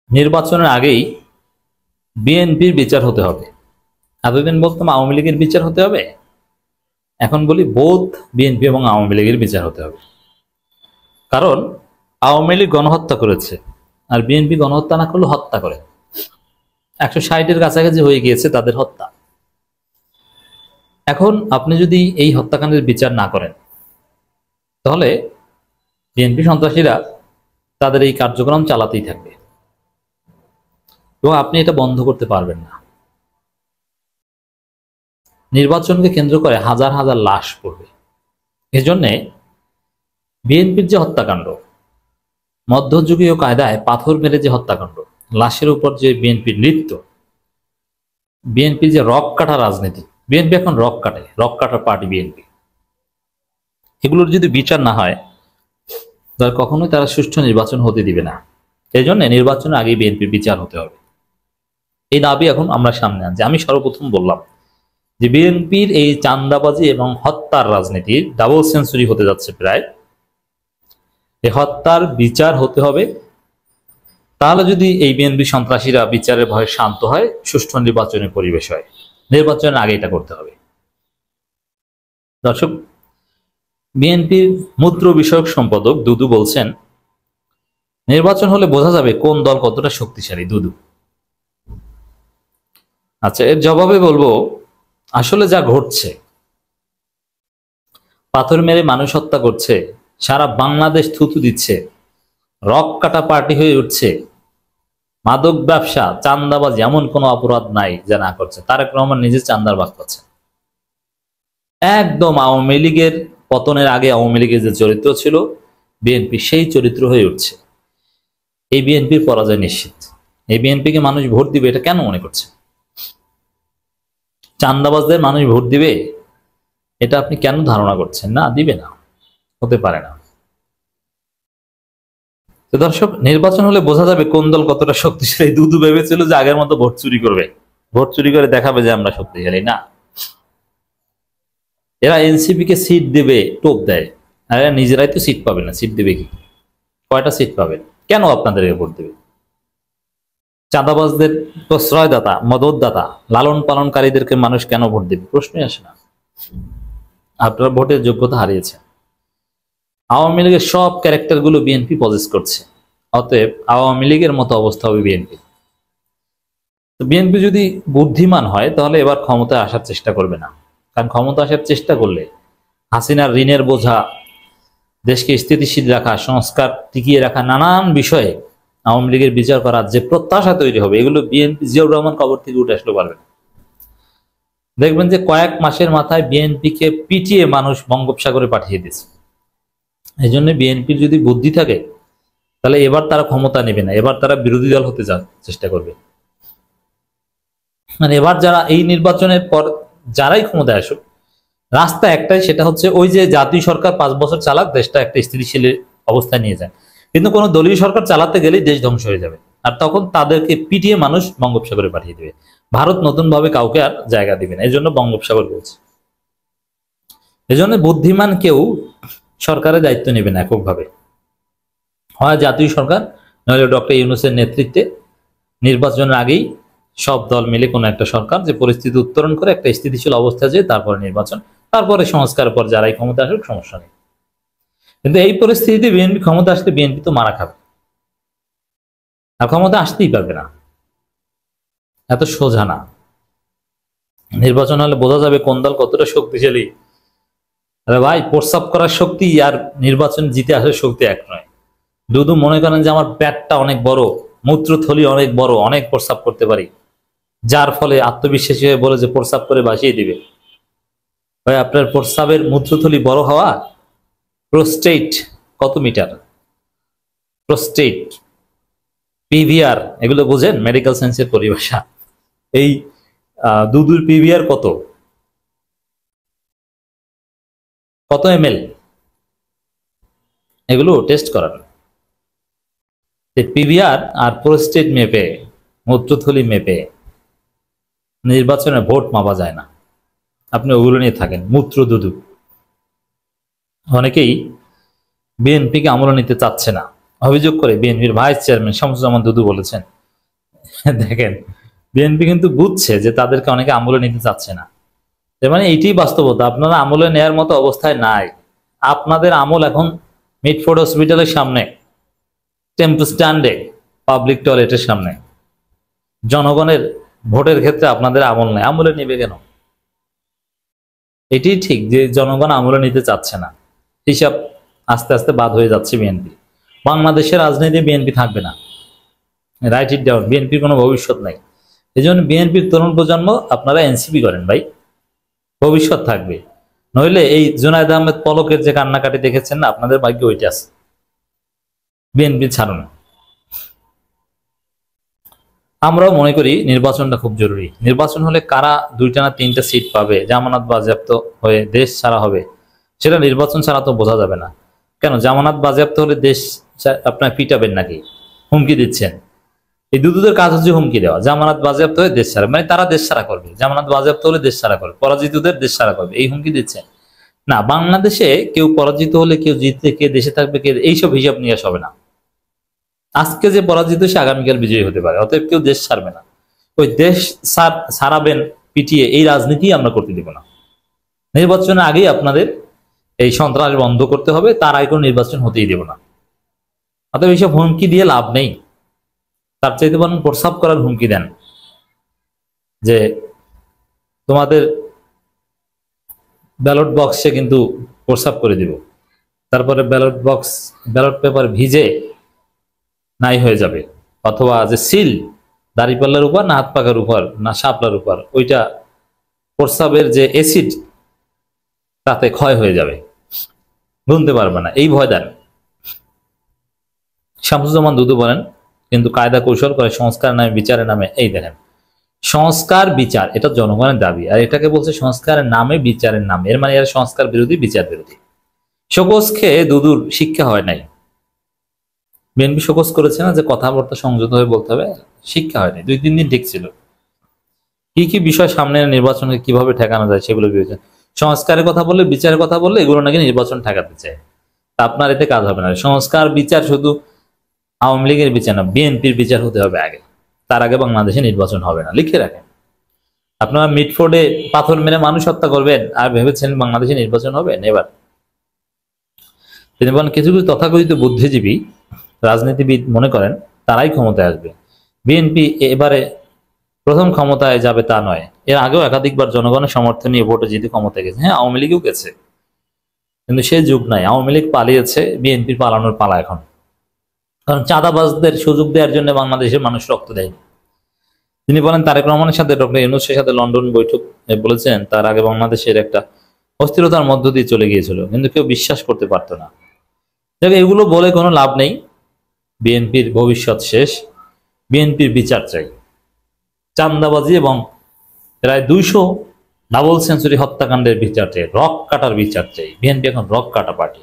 নির্বাচনের আগেই বিএনপির বিচার হতে হবে। এতদিন বলতাম আওয়ামী লীগের বিচার হতে হবে, এখন বলি বোধ বিএনপি এবং আওয়ামী লীগের বিচার হতে হবে। কারণ আওয়ামী লীগ গণহত্যা করেছে, আর বিএনপি গণহত্যা না করলে হত্যা করে। 160-এর কাছাকাছি হয়ে গিয়েছে তাদের হত্যা। এখন আপনি যদি এই হত্যাকাণ্ডের বিচার না করেন, তাহলে বিএনপি সন্ত্রাসীরা তাদের এই কার্যক্রম চালাতেই থাকবে এবং আপনি এটা বন্ধ করতে পারবেন না। নির্বাচনকে কেন্দ্র করে হাজার হাজার লাশ পড়বে। এজন্যে বিএনপির যে হত্যাকাণ্ড, মধ্যযুগীয় কায়দায় পাথর মেরে যে হত্যাকাণ্ড, লাশের উপর যে বিএনপির নৃত্য, বিএনপির যে রক কাটা রাজনীতি, বিএনপি এখন রক কাটার পার্টি বিএনপি, এগুলোর যদি বিচার না হয় তাহলে কখনোই তারা সুষ্ঠু নির্বাচন হতে দিবে না। এই জন্য নির্বাচনের আগে বিএনপির বিচার হতে হবে, এই দাবি এখন আমরা সামনে আনছি। আমি সর্বপ্রথম বললাম যে বিএনপির এই চাঁদাবাজি এবং হত্যার রাজনীতির ডাবল সেঞ্চুরি হতে যাচ্ছে প্রায়। এই হত্যার বিচার হতে হবে, তাহলে যদি এই বিএনপি সন্ত্রাসীরা বিচারের ভয়ে শান্ত হয়, সুষ্ঠু নির্বাচনের পরিবেশ হয়। নির্বাচনের আগে এটা করতে হবে। দর্শক, বিএনপির মূত্র বিষয়ক সম্পাদক দুদু বলছেন, নির্বাচন হলে বোঝা যাবে কোন দল কতটা শক্তিশালী। দুদু আচ্ছা, এর জবাবে বলবো, আসলে যা ঘটছে, পাথর মেরে মানুষ হত্যা করছে, সারা বাংলাদেশ থুতু দিচ্ছে, রক কাটা পার্টি হয়ে উঠছে, মাদক ব্যবসা, চাঁদাবাজি, এমন কোনো অপরাধ নাই যা না করছে। তারেক রহমান নিজে চাঁদার ভাগ পাচ্ছে। একদম আওয়ামী লীগের পতনের আগে আওয়ামী লীগের যে চরিত্র ছিল বিএনপি, সেই চরিত্র হয়ে উঠছে। এই বিএনপির পরাজয় নিশ্চিত। এই বিএনপিকে মানুষ ভোট দিবে এটা কেন মনে করছে? চাঁদাবাজদের মানুষ ভোট দিবে এটা আপনি কেন ধারণা করছেন? না, দিবে না, হতে পারে না। তো দর্শক, নির্বাচন হলে বোঝা যাবে কোন দল কতটা শক্তিশালী। দুদু ভেবেছিল যে আগের মতো ভোট চুরি করবে, ভোট চুরি করে দেখাবে যে আমরা শক্তিশালী। না, এরা এনসিপি কে সিট দেবে, টোপ দেয়, আর এরা নিজেরাই তো সিট পাবে না। সিট দেবে কি? কয়টা সিট পাবে? কেন আপনাদেরকে ভোট দেবে? চাঁদাবাজদের প্রশ্রয়দাতা, মদতদাতা, লালন পালনকারীদেরকে মানুষ কেন ভোট দেবে? প্রশ্নই আসে না। আপনারা ভোটের যোগ্যতা হারিয়েছেন। আওয়ামী লীগের সব ক্যারেক্টার গুলো বিএনপি পজেস করছে, অতএব আওয়ামী লীগের মতো অবস্থা হবে বিএনপি। বিএনপি যদি বুদ্ধিমান হয় তাহলে এবার ক্ষমতায় আসার চেষ্টা করবে না। কারণ ক্ষমতা আসার চেষ্টা করলে হাসিনার ঋণের বোঝা, দেশকে স্থিতিশীল রাখা, সংস্কার টিকিয়ে রাখা, নানান বিষয়ে আওয়ামী লীগের বিচার করার যে প্রত্যাশা তৈরি হবে, এগুলো বিএনপি জিয়াউর রহমান কবর থেকে উঠে আসলে পারবে না। দেখবেন যে কয়েক মাসের মাথায় বিএনপিকে পিটিয়ে মানুষ বঙ্গোপসাগরে পাঠিয়ে দিয়েছে। এই জন্য বিএনপির যদি বুদ্ধি থাকে তাহলে এবার তারা ক্ষমতা নেবে না, এবার তারা বিরোধী দল হতে চেষ্টা করবে। মানে এবার যারা এই নির্বাচনের পর যারাই ক্ষমতায় আসুক, রাস্তা একটাই, সেটা হচ্ছে ওই যে জাতীয় সরকার 5 বছর চালাক, দেশটা একটা স্থিতিশীল অবস্থায় নিয়ে যায়। কিন্তু কোনো দলীয় সরকার চালাতে গেলেই দেশ ধ্বংস হয়ে যাবে, আর তখন তাদেরকে পিটিয়ে মানুষ বঙ্গোপসাগরে পাঠিয়ে দেবে। ভারত নতুন ভাবে কাউকে আর জায়গা দিবে না, এই জন্য বঙ্গোপসাগর বলছে। এই জন্য বুদ্ধিমান কেউ সরকারের দায়িত্ব নেবে না এককভাবে, হয় জাতীয় সরকার, নইলে ডক্টর ইউনূসের নেতৃত্বে নির্বাচনের আগেই সব দল মিলে কোনো একটা সরকার যে পরিস্থিতি উত্তরণ করে একটা স্থিতিশীল অবস্থায় যায়, তারপরে নির্বাচন, তারপরে সংস্কারের পর যারাই ক্ষমতা আসুক সমস্যা নেই। কিন্তু এই পরিস্থিতিতে বিএনপি ক্ষমতা আসলে বিএনপি তো মারা খাবে, আর ক্ষমতা আসতেই পারবে না। এত সোজা না। নির্বাচন হলে বোঝা যাবে কোন দল কতটা শক্তিশালী। আরে ভাই, প্রস্রাব করার শক্তি আর নির্বাচন জিতে আসার শক্তি এক নয়। দুদু মনে করেন যে আমার পেটটা অনেক বড়, মূত্রথলি অনেক বড়, অনেক প্রস্রাব করতে পারি, যার ফলে আত্মবিশ্বাসী হয়ে বলে যে প্রস্রাব করে ভাসিয়ে দিবে। ভাই, আপনার প্রস্রাবের মূত্রথলি বড় হওয়া, প্রোস্টেট কত মিটার, প্রোস্টেট, পিভিআর, এগুলো বুঝেন? মেডিকেল সায়েন্সের পরিভাষা। এই দুধুর পিভিআর কত ml, এগুলো টেস্ট করার। পিভিআর আর প্রোস্টেট মেপে, মূত্রথলি মেপে নির্বাচনে ভোট মাপা যায় না। আপনি ওগুলো নিয়ে থাকেন, মূত্র দুধু। অনেকেই বিএনপিকে আমলে নিতে চাচ্ছে না, অভিযোগ করে বিএনপির ভাইস চেয়ারম্যান শামসুজ্জামান দুদু বলেছেন, দেখেন, বিএনপি কিন্তু বুঝছে যে তাদেরকে অনেকে আমলে নিতে চাচ্ছে না। তার মানে এইটাই বাস্তবতা, আপনারা আমলে নেয়ার মতো অবস্থায় নাই। আপনাদের আমল এখন মিটফোর্ড হসপিটালের সামনে, টেম্পো স্ট্যান্ডে, পাবলিক টয়লেটের সামনে। জনগণের ভোটের ক্ষেত্রে আপনাদের আমল নেই, আমলে নিবে কেন? এটি ঠিক যে জনগণ আমলে নিতে চাচ্ছে না, হিসাব আস্তে আস্তে বাদ হয়ে যাচ্ছে বিএনপি। বাংলাদেশের রাজনীতি বিএনপি থাকবে না, রাইট ইট ডাউন। বিএনপির কোনো ভবিষ্যৎ নাই। এই জন্য বিএনপির তরুণ প্রজন্ম আপনারা এনসিপি করেন ভাই, ভবিষ্যৎ থাকবে। নইলে এই জুনায়েদ আহমেদ পলকের যে কান্নাকাটি দেখেছেন না, আপনাদের ভাগ্য ওইটা আছে। বিএনপি ছাড়ুন। আমরাও মনে করি নির্বাচনটা খুব জরুরি। নির্বাচন হলে কারা 2টা না 3টা সিট পাবে, জামানত বাজেয়াপ্ত হয়ে দেশ ছাড়া হবে, সেটা নির্বাচন ছাড়া তো বোঝা যাবে না। কেন জামানত বাজেয়াপ্ত হলে দেশ আপনার পিটাবেন নাকি? হুমকি দিচ্ছেন। এই দুদুদের কাজ হচ্ছে হুমকি দেওয়া। জামানত বাজেয়াপ্ত হয়ে দেশ ছাড়া, মানে তারা দেশ ছাড়া করবে, জামানত বাজেয়াপ্ত হলে দেশ ছাড়া করবে, পরাজিতদের দেশ ছাড়া করবে, এই হুমকি দিচ্ছেন। না, বাংলাদেশে কেউ পরাজিত হলে, কেউ জিতলে, কে দেশে থাকবে, কে, এইসব হিসাব নিয়ে হবে না। আজকে যে পরাজিত সে আগামীকাল বিজয়ী হতে পারে, অতএব কেউ দেশ ছাড়বে না। ওই দেশ ছাড়াবেন পিটিয়ে, এই রাজনীতি আমরা করতে দিব না। নির্বাচনের আগেই আপনাদের এই সন্ত্রাস বন্ধ করতে হবে, তার আগে কোনো নির্বাচন হতেই দেব না। অতএব এইসব হুমকি দিয়ে লাভ নেই। তার চাইতে বরং প্রস্রাব করার হুমকি দেন, যে তোমাদের ব্যালট বক্সে কিন্তু প্রস্রাব করে দিব, তারপরে ব্যালট পেপার ভিজে নাই হয়ে যাবে, অথবা যে সিল দাড়িপাল্লার উপর না হাত পাকার উপর না শাপলার উপর, ওইটা প্রস্রাবের যে অ্যাসিড তাতে ক্ষয় হয়ে যাবে, গুনতে পারবে না, এই ভয় দেন। শামসুজ্জামান দুদু বলেন কিন্তু কায়দা কৌশল করে সংস্কার নামে বিচারের নামে। এই দেখেন, সংস্কার বিচার এটা জনগণের দাবি, আর এটাকে বলছে সংস্কারের নামে বিচারের নামে। এর মানে এরা সংস্কার বিরোধী, বিচার বিরোধী। শোকজ খেয়ে দুদুর শিক্ষা হয় নাই। বিএনপি শোকজ করেছে না যে কথাবার্তা সংযত হয়ে বলতে হবে, শিক্ষা হয়নি। 2-3 দিন ঠিক ছিল। কি কি বিষয় সামনে নির্বাচনে কিভাবে ঠেকানো যায় সেগুলো বিবেচনা। সংস্কারের কথা বললে, বিচারের কথা বললে, এগুলো নাকি নির্বাচন ঠেকাতে চায়। তা আপনার এতে কাজ হবে না। সংস্কার বিচার শুধু আওয়ামী লীগের বিচার না, বিএনপির বিচার হতে হবে আগে। তার আগে বাংলাদেশে নির্বাচন হবে না, লিখে রাখেন। আপনারা মিটফোর্ডে পাথর মেরে মানুষ হত্যা করবেন আর ভেবেছেন বাংলাদেশে নির্বাচন হবে? নেভার। তিনি বলেন কিছু কিছু তথাকথিত বুদ্ধিজীবী রাজনীতিবিদ মনে করেন তারাই ক্ষমতায় আসবে। বিএনপি এবারে প্রথম ক্ষমতায় যাবে তা নয়, এর আগেও একাধিকবার জনগণের সমর্থন নিয়ে ভোটে জিতে ক্ষমতায় গেছে। হ্যাঁ, আওয়ামী লীগও গেছে, কিন্তু সে যুগ নাই। আওয়ামী লীগ পালিয়েছে, বিএনপির পালানোর পালা এখন। কারণ চাঁদাবাজদের সুযোগ দেওয়ার জন্য বাংলাদেশের মানুষ রক্ত দেয়নি। তিনি বলেন তারেক রহমানের সাথে ডক্টর ইউনূসের সাথে লন্ডন বৈঠক বলেছেন তার আগে বাংলাদেশের একটা অস্থিরতার মধ্য দিয়ে চলে গিয়েছিল, কিন্তু কেউ বিশ্বাস করতে পারতো না। এগুলো বলে কোনো লাভ নেই। বিএনপির ভবিষ্যৎ শেষ। বিএনপির বিচার চাই, চাঁদাবাজি এবং প্রায় 200 ডাবল সেঞ্চুরি হত্যাকাণ্ডের বিচার চাই, রক কাটার বিচার চাই। বিএনপি এখন রক কাটা পার্টি।